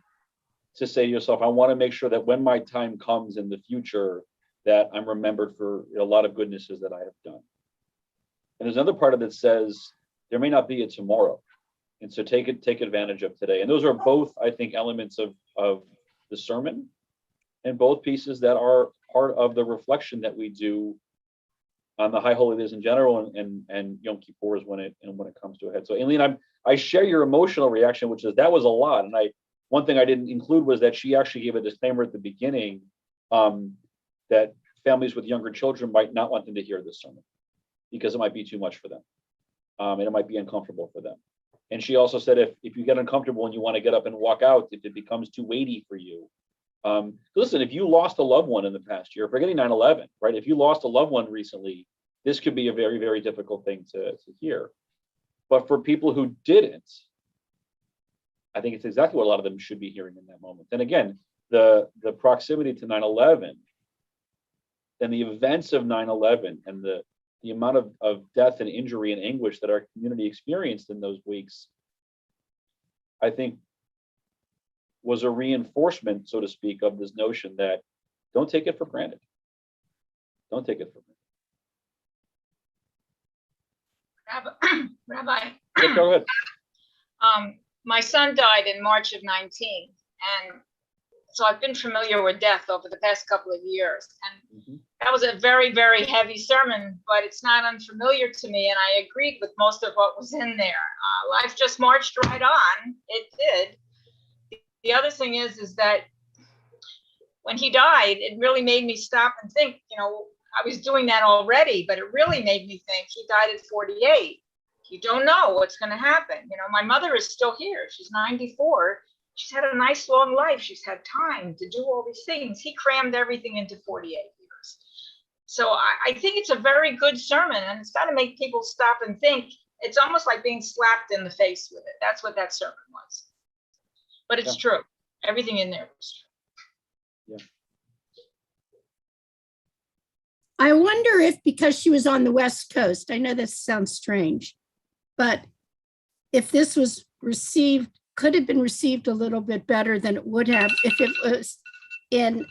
Speaker 3: to yourself, I want to make sure that when my time comes in the future, that I'm remembered for a lot of goodnesses that I have done. And there's another part of it that says there may not be a tomorrow, and so take advantage of today. And those are both, I think, elements of the sermon, and both pieces that are part of the reflection that we do on the High Holy Days in general, and Yom Kippur is when it comes to a head. So Aileen, I share your emotional reaction, which is that was a lot. And one thing I didn't include was that she actually gave a disclaimer at the beginning that families with younger children might not want them to hear this sermon because it might be too much for them, and it might be uncomfortable for them. And she also said if you get uncomfortable and you want to get up and walk out, if it becomes too weighty for you. Listen, if you lost a loved one in the past year, forgetting 9/11, right? If you lost a loved one recently, this could be a very, very difficult thing to hear. But for people who didn't, I think it's exactly what a lot of them should be hearing in that moment. And again, the proximity to 9/11 and the events of 9/11 and the amount of death and injury and anguish that our community experienced in those weeks, I think, was a reinforcement, so to speak, of this notion that don't take it for granted. Don't take it for granted.
Speaker 7: Rabbi,
Speaker 3: Yeah, go ahead.
Speaker 7: my son died in March of 19, and so I've been familiar with death over the past couple of years. And that was a very, very heavy sermon, but it's not unfamiliar to me, and I agreed with most of what was in there. Life just marched right on. It did. The other thing is that when he died, it really made me stop and think, I was doing that already, but it really made me think he died at 48. You don't know what's going to happen. My mother is still here. She's 94. She's had a nice long life. She's had time to do all these things. He crammed everything into 48 years. So I think it's a very good sermon, and it's got to make people stop and think. It's almost like being slapped in the face with it. That's what that sermon was. But it's true. Everything in there was true.
Speaker 3: Yeah.
Speaker 4: I wonder if, because she was on the West Coast, I know this sounds strange, but if this was could have been received a little bit better than it would have if it was in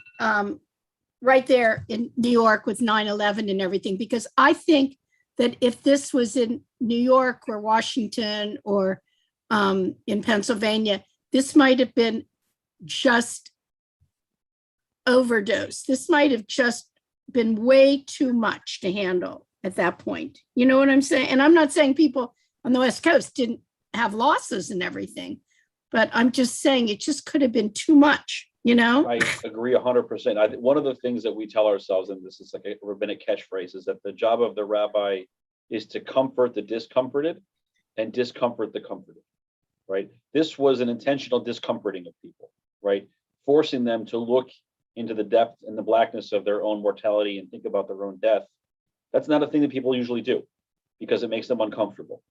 Speaker 4: right there in New York with 9/11 and everything, because I think that if this was in New York or Washington or in Pennsylvania, This might have been just overdose. This might have just been way too much to handle at that point. You know what I'm saying? And I'm not saying people on the West Coast didn't have losses and everything, but I'm just saying it just could have been too much, you know?
Speaker 3: I agree 100%. One of the things that we tell ourselves, and this is like a rabbinic catchphrase, is that the job of the rabbi is to comfort the discomforted and discomfort the comforted, right? This was an intentional discomforting of people, right? Forcing them to look into the depth and the blackness of their own mortality and think about their own death. That's not a thing that people usually do because it makes them uncomfortable.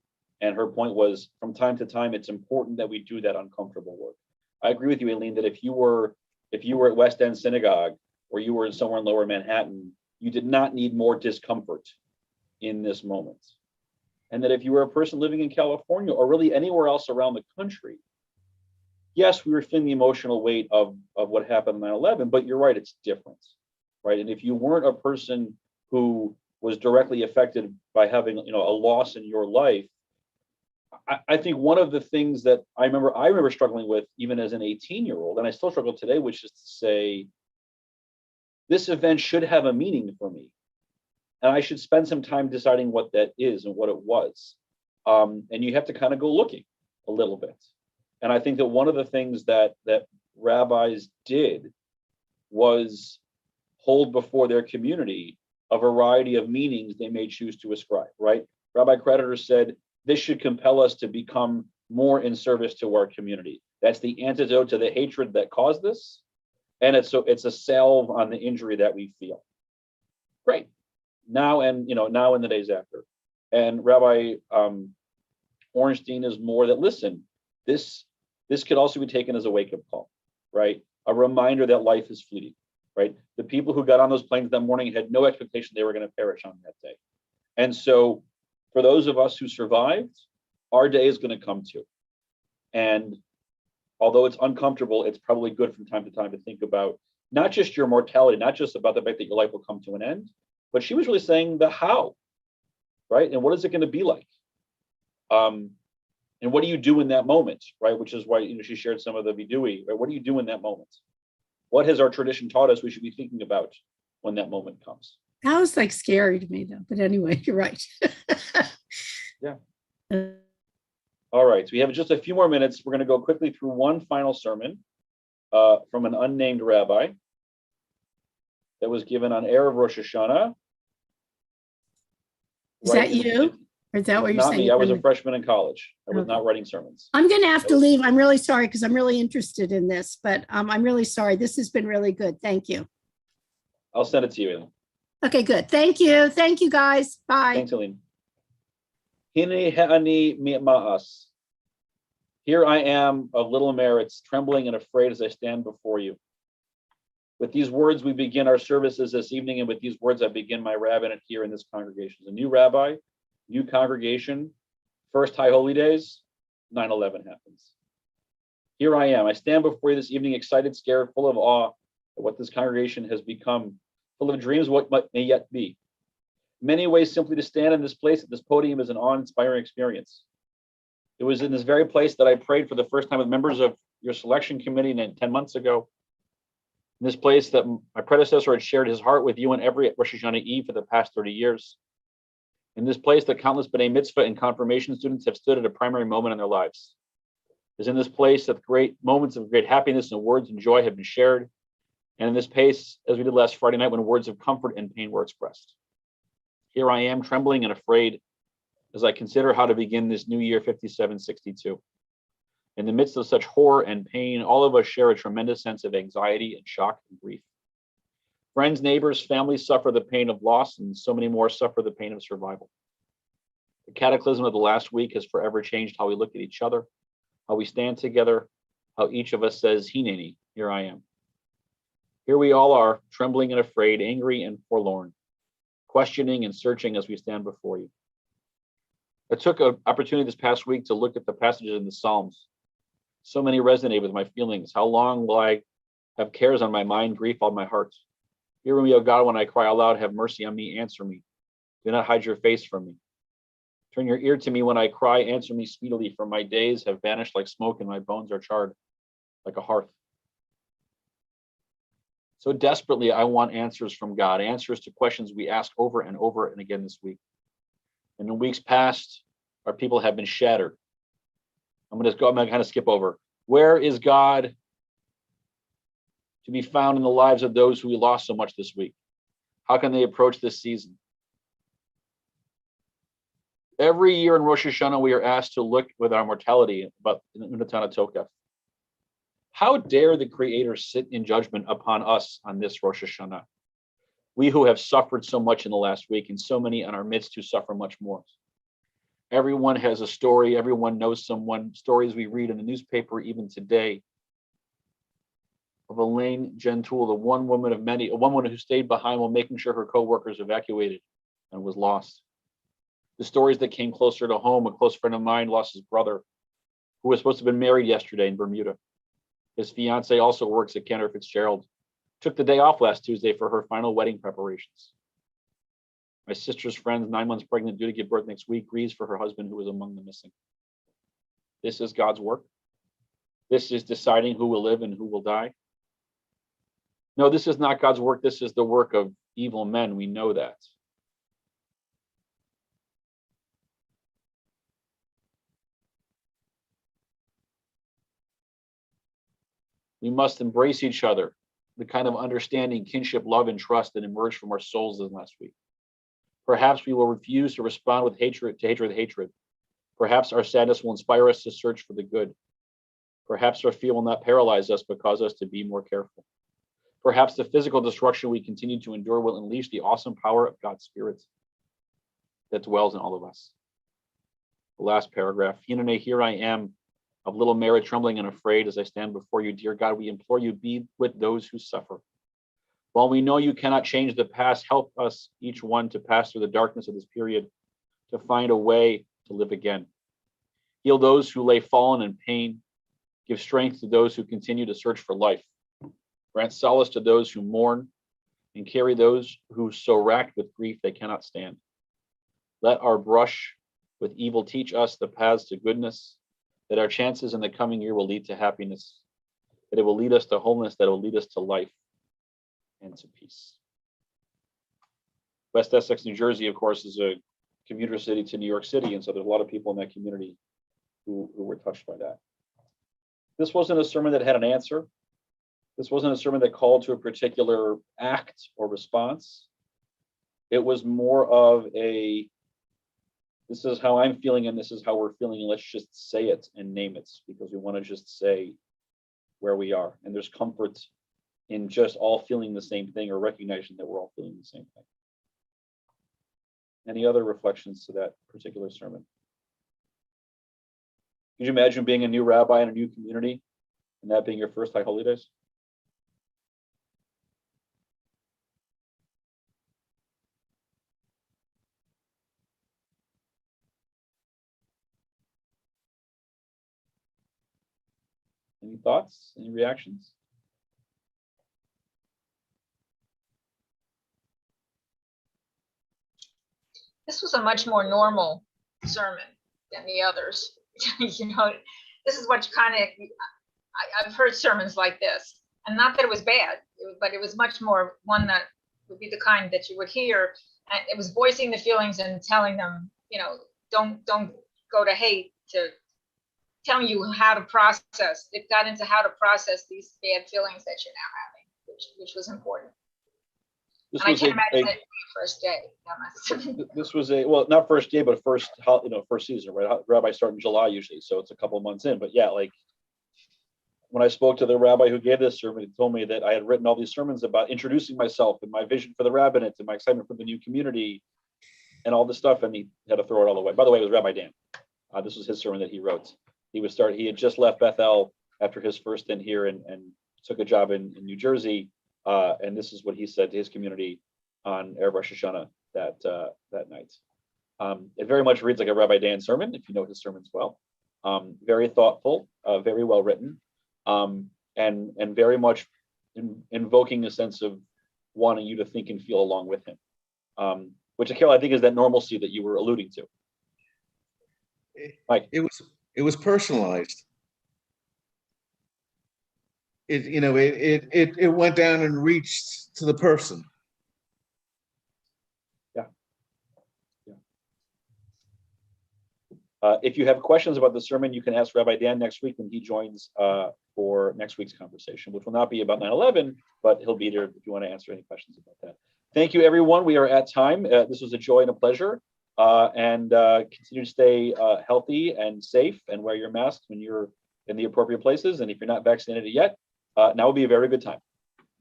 Speaker 3: And her point was, from time to time, it's important that we do that uncomfortable work. I agree with you, Aileen, that if you were at West End Synagogue or you were somewhere in Lower Manhattan, you did not need more discomfort in this moment. And that if you were a person living in California or really anywhere else around the country, yes, we were feeling the emotional weight of what happened on 9/11, but you're right, it's different, right? And if you weren't a person who was directly affected by having, a loss in your life, I think one of the things that I remember struggling with even as an 18-year-old, and I still struggle today, which is to say, this event should have a meaning for me. And I should spend some time deciding what that is and what it was. And you have to kind of go looking a little bit. And I think that one of the things that rabbis did was hold before their community a variety of meanings they may choose to ascribe, right? Rabbi Creditor said, this should compel us to become more in service to our community. That's the antidote to the hatred that caused this. And it's a salve on the injury that we feel. Great. Now in the days after. And Rabbi Ornstein is more that, listen, this could also be taken as a wake-up call, right? A reminder that life is fleeting, right? The people who got on those planes that morning had no expectation they were going to perish on that day. And so for those of us who survived, our day is going to come too. And although it's uncomfortable, it's probably good from time to time to think about not just your mortality, not just about the fact that your life will come to an end, but she was really saying the how, right? And what is it going to be like? And what do you do in that moment, right? Which is why she shared some of the vidui, right? What do you do in that moment? What has our tradition taught us we should be thinking about when that moment comes?
Speaker 4: That was like scary to me though, but anyway, you're right.
Speaker 3: Yeah. All right, so we have just a few more minutes. We're going to go quickly through one final sermon from an unnamed rabbi that was given on Erev Rosh Hashanah.
Speaker 4: Is that you? Or is that what you're
Speaker 3: Not
Speaker 4: saying?
Speaker 3: me. I was a freshman in college. I was not writing sermons.
Speaker 4: I'm going to have to leave. I'm really sorry because I'm really interested in this, but I'm really sorry. This has been really good. Thank you.
Speaker 3: I'll send it to you, Aileen.
Speaker 4: Okay, good. Thank you. Thank you, guys. Bye.
Speaker 3: Thanks, Aileen. Hine he'ani mi'ma'as. Here I am of little merits, trembling and afraid as I stand before you. With these words, we begin our services this evening, and with these words, I begin my rabbinate here in this congregation. A new rabbi, new congregation, first High Holy Days, 9/11 happens. Here I am. I stand before you this evening, excited, scared, full of awe at what this congregation has become, full of dreams, what may yet be. In many ways, simply to stand in this place at this podium is an awe-inspiring experience. It was in this very place that I prayed for the first time with members of your selection committee 10 months ago. In this place that my predecessor had shared his heart with you on every Rosh Hashanah Eve for the past 30 years. In this place that countless B'nai Mitzvah and confirmation students have stood at a primary moment in their lives. It is in this place that great moments of great happiness and words and joy have been shared. And in this place, as we did last Friday night, when words of comfort and pain were expressed. Here I am, trembling and afraid as I consider how to begin this new year 5762. In the midst of such horror and pain, all of us share a tremendous sense of anxiety and shock and grief. Friends, neighbors, families suffer the pain of loss, and so many more suffer the pain of survival. The cataclysm of the last week has forever changed how we look at each other, how we stand together, how each of us says, Hineni, here I am. Here we all are, trembling and afraid, angry and forlorn, questioning and searching as we stand before you. I took an opportunity this past week to look at the passages in the Psalms. So many resonate with my feelings. How long will I have cares on my mind, grief on my heart? Hear me, O God, when I cry aloud, have mercy on me, answer me. Do not hide your face from me. Turn your ear to me when I cry, answer me speedily, for my days have vanished like smoke and my bones are charred. like a hearth. So desperately, I want answers from God, answers to questions we ask over and over and again this week. And in weeks past, our people have been shattered. I'm going to kind of skip over. Where is God to be found in the lives of those who we lost so much this week? How can they approach this season? Every year in Rosh Hashanah, we are asked to look with our mortality about Unatana Tokef. How dare the Creator sit in judgment upon us on this Rosh Hashanah? We who have suffered so much in the last week, and so many in our midst who suffer much more. Everyone has a story. Everyone knows someone. Stories we read in the newspaper even today of Elaine Gentile, the one woman of many, a woman who stayed behind while making sure her co-workers evacuated and was lost. The stories that came closer to home, a close friend of mine lost his brother, who was supposed to have been married yesterday in Bermuda. His fiance also works at Cantor Fitzgerald. Took the day off last Tuesday for her final wedding preparations. My sister's friend, 9 months pregnant, due to give birth next week, grieves for her husband who was among the missing. This is God's work. This is deciding who will live and who will die. No, this is not God's work. This is the work of evil men. We know that. We must embrace each other, the kind of understanding, kinship, love, and trust that emerged from our souls this last week. Perhaps we will refuse to respond with hatred to hatred. Perhaps our sadness will inspire us to search for the good. Perhaps our fear will not paralyze us, but cause us to be more careful. Perhaps the physical destruction we continue to endure will unleash the awesome power of God's Spirit that dwells in all of us. The last paragraph, Hinane, here I am, of little Mary, trembling and afraid as I stand before you. Dear God, we implore you, be with those who suffer. While we know you cannot change the past, help us, each one, to pass through the darkness of this period, to find a way to live again. Heal those who lay fallen in pain. Give strength to those who continue to search for life. Grant solace to those who mourn, and carry those who so racked with grief they cannot stand. Let our brush with evil teach us the paths to goodness, that our chances in the coming year will lead to happiness, that it will lead us to wholeness, that it will lead us to life and to peace. West Essex, New Jersey, of course, is a commuter city to New York City, and so there's a lot of people in that community who were touched by that. This wasn't a sermon that had an answer. This wasn't a sermon that called to a particular act or response. It was more of a, this is how I'm feeling and this is how we're feeling, and let's just say it and name it, because we want to just say where we are. And there's comfort in just all feeling the same thing, or recognizing that we're all feeling the same thing. Any other reflections to that particular sermon? Could you imagine being a new rabbi in a new community and that being your first High Holy Days? Any thoughts? Any reactions?
Speaker 7: This was a much more normal sermon than the others. You know, this is what you kind of, I've heard sermons like this, and not that it was bad, but it was much more one that would be the kind that you would hear, and it was voicing the feelings and telling them, you know, don't go to hate, to telling you how to process. It got into how to process these bad feelings that you're now having, which was important.
Speaker 3: This
Speaker 7: and
Speaker 3: was
Speaker 7: I can't imagine it first day.
Speaker 3: This was a, well, not first day, but first, first season, right? Rabbis start in July usually, so it's a couple of months in. But yeah, like when I spoke to the rabbi who gave this sermon, he told me that I had written all these sermons about introducing myself and my vision for the rabbinate and my excitement for the new community and all this stuff, and he had to throw it all away. By the way, it was Rabbi Dan. This was his sermon that he wrote. He had just left Bethel after his first stint here and took a job in New Jersey. And this is what he said to his community on Erev Rosh Hashanah that night. It very much reads like a Rabbi Dan sermon, if you know his sermons well. Very thoughtful, very well written, and very much invoking a sense of wanting you to think and feel along with him, which, Akil, I think is that normalcy that you were alluding to. Mike.
Speaker 8: It was personalized. it went down and reached to the person.
Speaker 3: If you have questions about the sermon, you can ask Rabbi Dan next week when he joins for next week's conversation, which will not be about 9/11, but he'll be there if you want to answer any questions about that. Thank you, everyone. We are at time. This was a joy and a pleasure. And continue to stay healthy and safe and wear your mask when you're in the appropriate places. And if you're not vaccinated yet, now would be a very good time.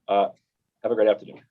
Speaker 3: Have a great afternoon.